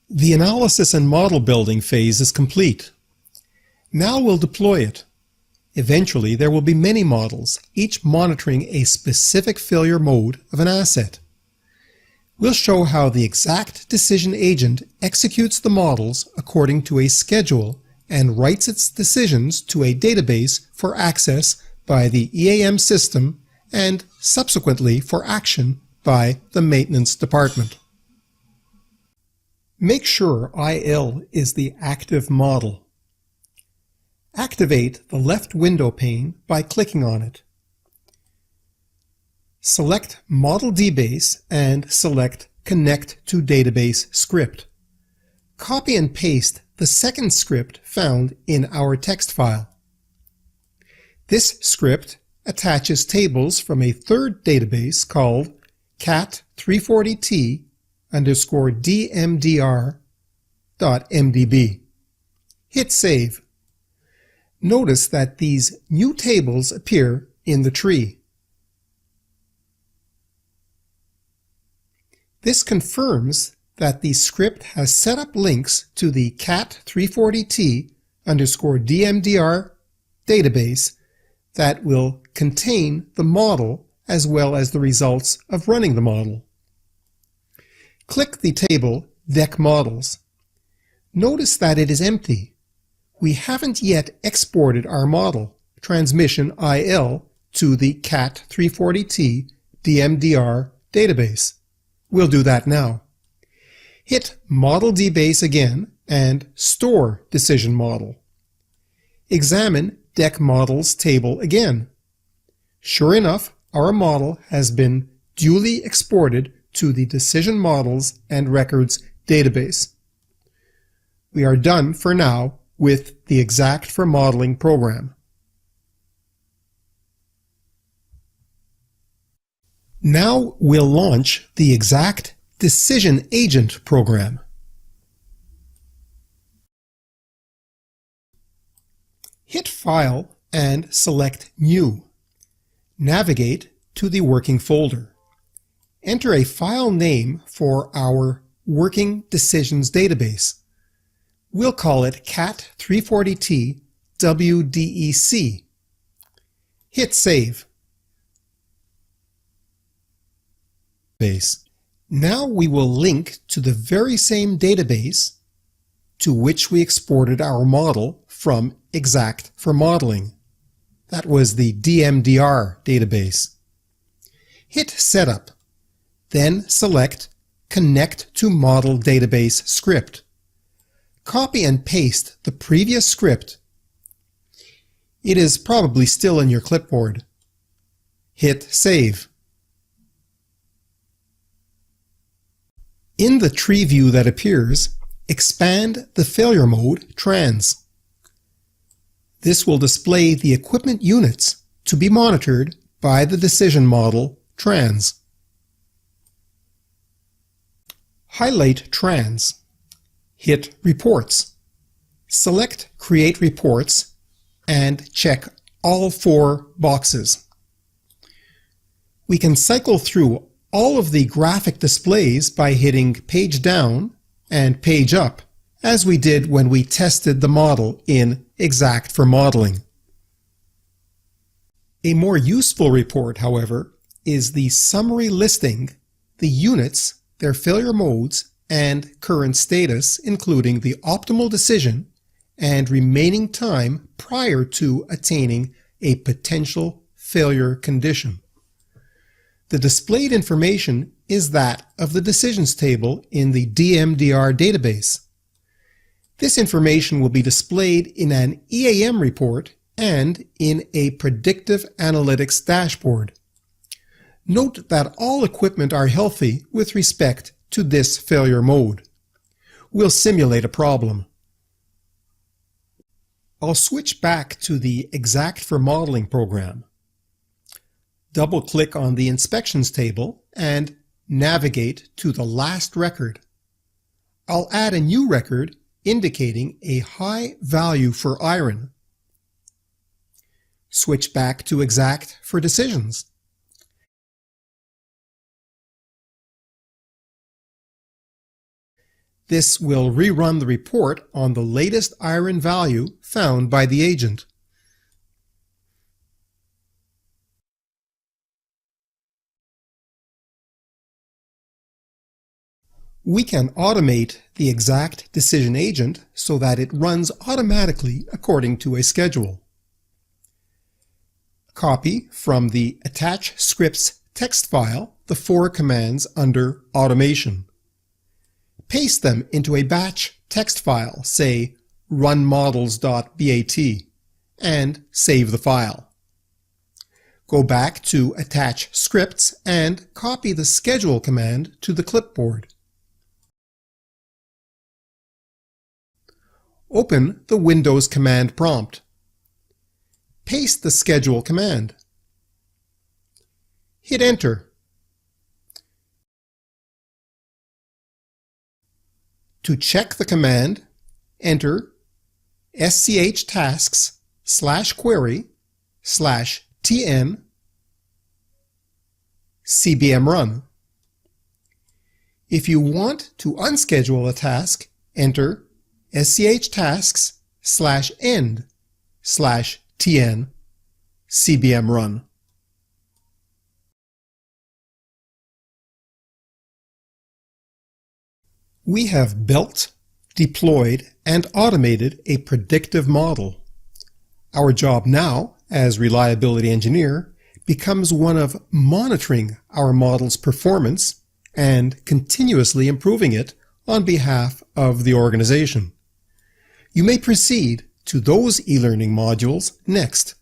The analysis and model building phase is complete. Now we'll deploy it. Eventually, there will be many models, each monitoring a specific failure mode of an asset. We'll show how the exact decision agent executes the models according to a schedule and writes its decisions to a database for access by the EAM system and subsequently for action by the maintenance department. Make sure IL is the active model. Activate the left window pane by clicking on it. Select Model DBase and select Connect to Database script. Copy and paste the second script found in our text file. This script attaches tables from a third database called cat340t_dmdr.mdb. Hit Save. Notice that these new tables appear in the tree. This confirms that the script has set up links to the cat340t_dmdr database that will contain the model as well as the results of running the model. Click the table Deck Models. Notice that it is empty. We haven't yet exported our model, transmission IL, to the cat340t DMDR database. We'll do that now. Hit Model DBase again and Store Decision Model. Examine Deck Models table again. Sure enough, our model has been duly exported to the Decision Models and Records database. We are done for now with the Exact for Modeling program. Now we'll launch the Exact Decision Agent program. Hit File and select New. Navigate to the working folder. Enter a file name for our Working Decisions database. We'll call it cat340t WDEC. Hit Save. Now we will link to the very same database to which we exported our model from Exact for Modeling. That was the DMDR database. Hit Setup. Then select Connect to Model Database script. Copy and paste the previous script. It is probably still in your clipboard. Hit Save. In the tree view that appears, expand the failure mode Trans. This will display the equipment units to be monitored by the decision model Trans. Highlight Trans. Hit Reports. Select Create Reports and check all 4 boxes. We can cycle through all of the graphic displays by hitting Page Down and Page Up, as we did when we tested the model in Exact for Modeling. A more useful report, however, is the summary listing the units, their failure modes, and current status, including the optimal decision and remaining time prior to attaining a potential failure condition. The displayed information is that of the decisions table in the DMDR database. This information will be displayed in an EAM report and in a predictive analytics dashboard. Note that all equipment are healthy with respect to this failure mode. We'll simulate a problem. I'll switch back to the Exact for Modeling program. Double-click on the Inspections table and navigate to the last record. I'll add a new record indicating a high value for iron. Switch back to Exact for Decisions. This will rerun the report on the latest iron value found by the agent. We can automate the exact decision agent so that it runs automatically according to a schedule. Copy from the Attach Scripts text file the 4 commands under Automation. Paste them into a batch text file, say runmodels.bat, and save the file. Go back to Attach Scripts and copy the Schedule command to the clipboard. Open the Windows command prompt. Paste the Schedule command. Hit Enter. To check the command, enter schtasks/query/tn cbmrun. If you want to unschedule a task, enter schtasks/end/tn cbmrun. We have built, deployed, and automated a predictive model. Our job now, as reliability engineer, becomes one of monitoring our model's performance and continuously improving it on behalf of the organization. You may proceed to those e-learning modules next.